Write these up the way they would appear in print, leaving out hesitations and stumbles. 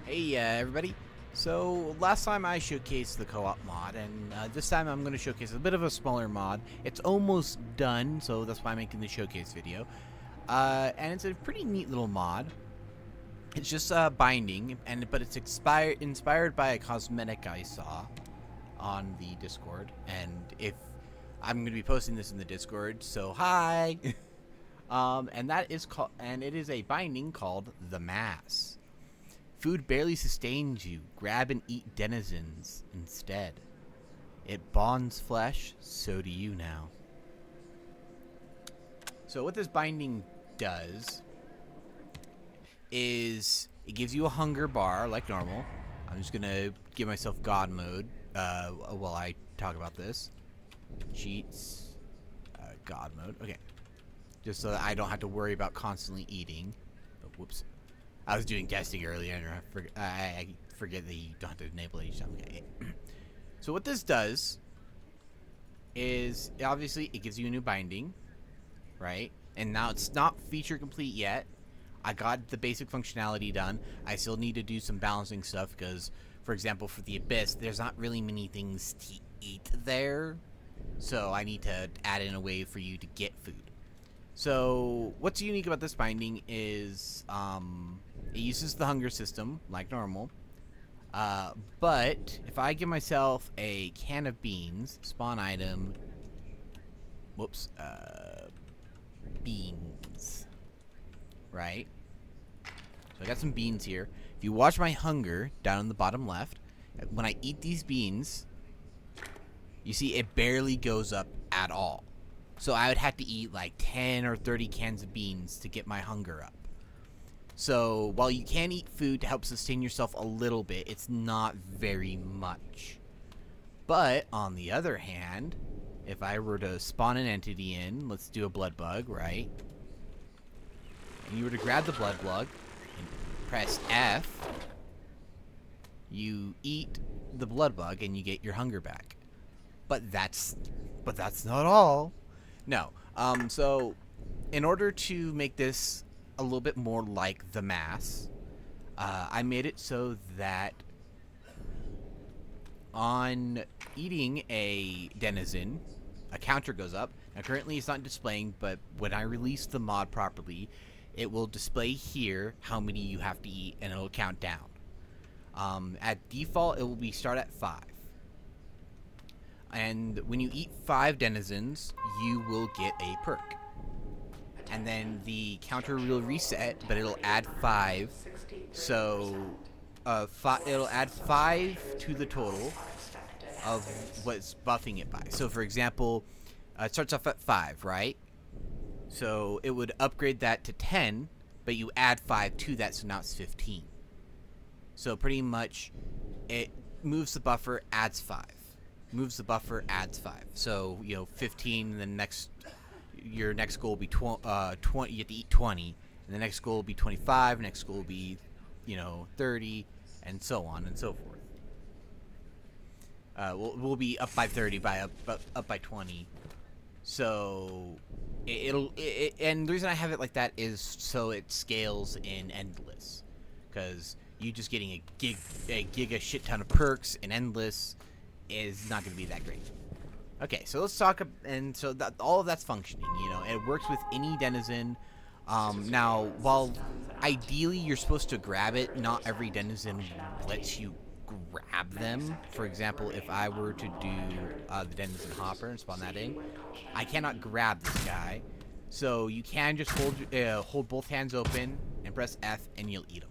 Hey everybody. So last time I showcased the co-op mod, and this time I'm going to showcase a bit of a smaller mod. It's almost done, so that's why I'm making the showcase video. And it's a pretty neat little mod. It's just binding, but it's inspired by a cosmetic I saw on the Discord. And if I'm going to be posting this in the Discord, so hi. And it is a binding called the Mass. Food barely sustains you. Grab and eat denizens instead. It bonds flesh, so do you now. So what this binding does is it gives you a hunger bar like normal. I'm just gonna give myself God mode while I talk about this. Cheats, God mode. Okay, just so that I don't have to worry about constantly eating. Oh, whoops. I was doing testing earlier, and I forget that you don't have to enable it each time. Okay. So what this does is, obviously, it gives you a new binding, right? And now it's not feature complete yet. I got the basic functionality done. I still need to do some balancing stuff because, for example, for the Abyss, there's not really many things to eat there. So I need to add in a way for you to get food. So what's unique about this binding is it uses the hunger system like normal, but if I give myself a can of beans, spawn item, beans, right? So I got some beans here. If you watch my hunger down in the bottom left, when I eat these beans, you see it barely goes up at all. So I would have to eat like 10 or 30 cans of beans to get my hunger up. So while you can eat food to help sustain yourself a little bit, it's not very much. But on the other hand, if I were to spawn an entity in, let's do a blood bug, right? And you were to grab the blood bug and press F, you eat the blood bug and you get your hunger back. But that's not all. No. So in order to make this a little bit more like the Mass, I made it so that on eating a denizen, a counter goes up. Now currently it's not displaying, but when I release the mod properly, it will display here how many you have to eat, and it'll count down. At default, it will be start at 5. And when you eat 5 denizens, you will get a perk. And then the counter will reset, but it'll add 5. So it'll add 5 to the total of what's buffing it by. So for example, it starts off at 5, right? So it would upgrade that to 10, but you add 5 to that, so now it's 15. So pretty much it moves the buffer, adds 5. Moves the buffer, adds 5. So, 15, and your next goal will be 20, you have to eat 20, and the next goal will be 25, next goal will be, 30, and so on and so forth. We'll be up by 30, up by 20. So, and the reason I have it like that is so it scales in endless. Because you just getting a giga shit ton of perks in endless is not going to be that great. Okay, so let's talk, and so all of that's functioning, it works with any denizen. Now, while ideally you're supposed to grab it, not every denizen lets you grab them. For example, if I were to do the denizen hopper and spawn that in, I cannot grab this guy. So you can just hold both hands open and press F and you'll eat them.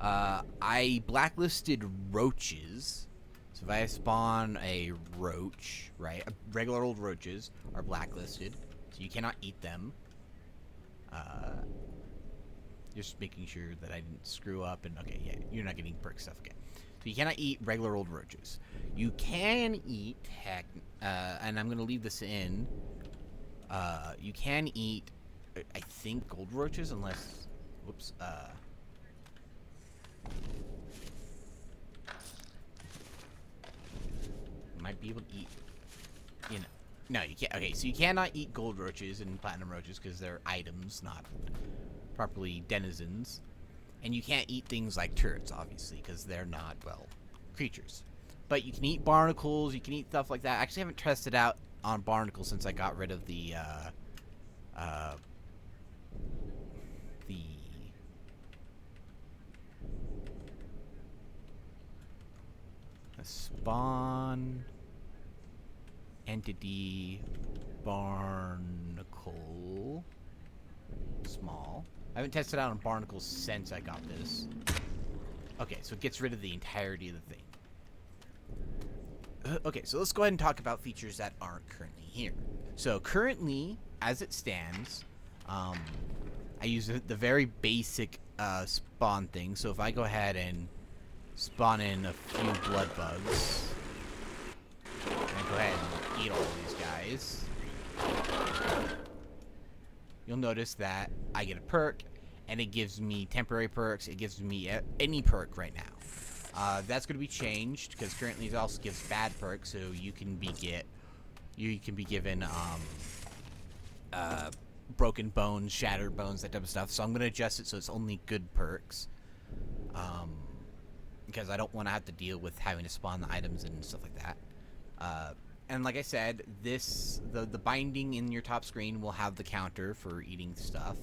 I blacklisted roaches. So if I spawn a roach, right, regular old roaches are blacklisted, so you cannot eat them. Just making sure that I didn't screw up, and okay, yeah, you're not getting perk stuff, okay. So you cannot eat regular old roaches. You can eat, and I'm going to leave this in, you can eat, I think, gold roaches, unless, whoops, might be able to eat, no, you can't. Okay, so you cannot eat gold roaches and platinum roaches because they're items, not properly denizens. And you can't eat things like turrets, obviously, because they're not, well, creatures. But you can eat barnacles, you can eat stuff like that. I actually haven't tested out on barnacles since I got rid of the spawn entity barnacle small. I haven't tested out on barnacles since I got this. Okay, so it gets rid of the entirety of the thing. Okay, so let's go ahead and talk about features that aren't currently here. So currently, as it stands, I use the very basic spawn thing. So if I go ahead and spawn in a few blood bugs, and go ahead and eat all these guys, you'll notice that I get a perk, and it gives me temporary perks. It gives me any perk right now. That's going to be changed because currently it also gives bad perks, so you can be given broken bones, shattered bones, that type of stuff. So I'm going to adjust it so it's only good perks, because I don't want to have to deal with having to spawn the items and stuff like that. And like I said, the binding in your top screen will have the counter for eating stuff.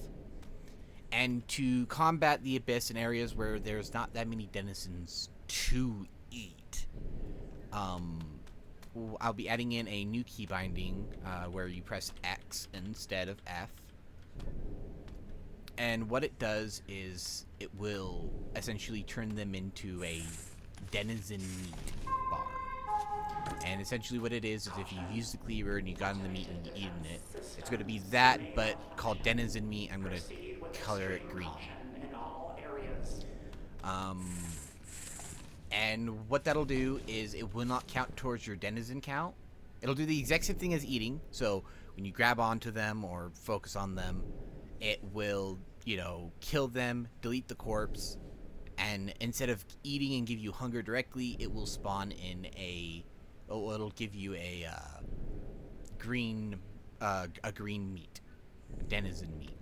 And to combat the abyss in areas where there's not that many denizens to eat, I'll be adding in a new key binding where you press X instead of F. And what it does is it will essentially turn them into a denizen meat bar. And essentially what it is if you've used the cleaver and you've gotten the meat and you've eaten it, it's going to be that, but called denizen meat. I'm going to color it green. And what that'll do is it will not count towards your denizen count. It'll do the exact same thing as eating. So when you grab onto them or focus on them, it will, kill them, delete the corpse, and instead of eating and give you hunger directly, it will spawn in it'll give you a green meat, denizen meat.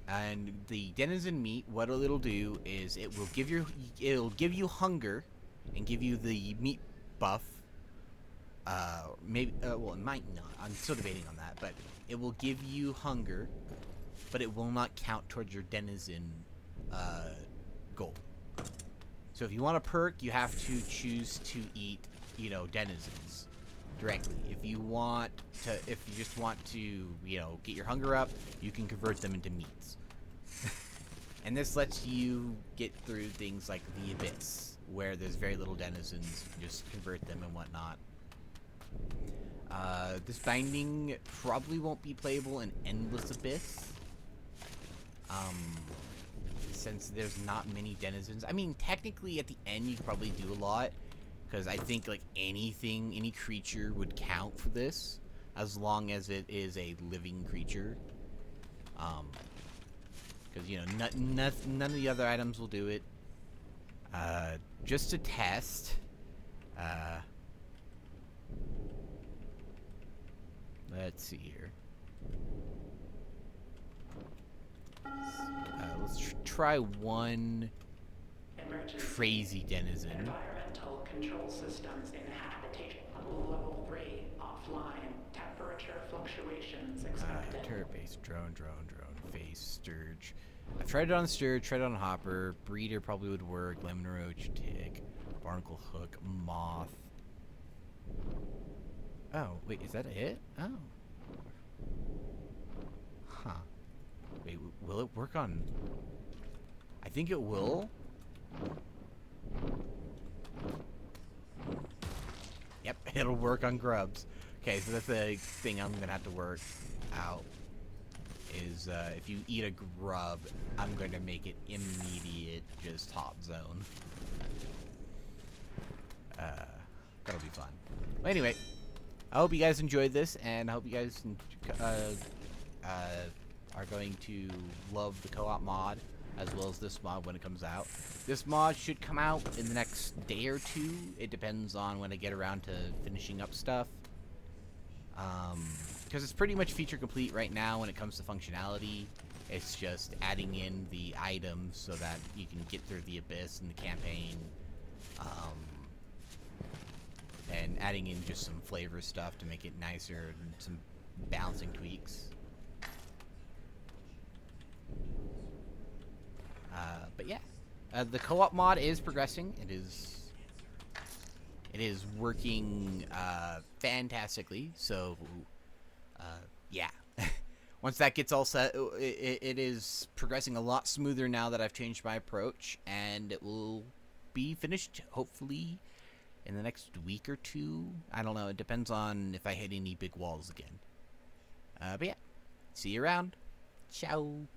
And the denizen meat, what it'll do is it'll give you hunger and give you the meat buff. Maybe well, it might not. I'm still debating on that, but it will give you hunger, but it will not count towards your denizen goal. So if you want a perk, you have to choose to eat, denizens directly. If you just want to, get your hunger up, you can convert them into meats. And this lets you get through things like the abyss, where there's very little denizens. You just convert them and whatnot. This binding probably won't be playable in Endless Abyss, since there's not many denizens. I mean, technically at the end you could probably do a lot, because I think like any creature would count for this, as long as it is a living creature. Because none of the other items will do it. Just to test, let's see here. Let's try one crazy denizen. Environmental control systems in habitation. Level 3 offline. Temperature fluctuations expected. Turret-based drone, face, sturge. I've tried it on sturge, tried it on hopper. Breeder probably would work. Lemon roach, tick, barnacle hook, moth. Oh, wait, is that a hit? Oh. Huh. Wait, will it work on... I think it will. Yep, it'll work on grubs. Okay, so that's the thing I'm gonna have to work out. Is if you eat a grub, I'm going to make it immediate, just hot zone. That'll be fun. Well, anyway, I hope you guys enjoyed this, and I hope you guys are going to love the co-op mod, as well as this mod when it comes out. This mod should come out in the next day or two. It depends on when I get around to finishing up stuff. Because it's pretty much feature complete right now when it comes to functionality. It's just adding in the items so that you can get through the abyss in the campaign, and adding in just some flavor stuff to make it nicer and some balancing tweaks. But yeah, the co-op mod is progressing. It is working fantastically. So yeah, once that gets all set, it is progressing a lot smoother now that I've changed my approach, and it will be finished hopefully in the next week or two. I don't know. It depends on if I hit any big walls again. But yeah, see you around. Ciao.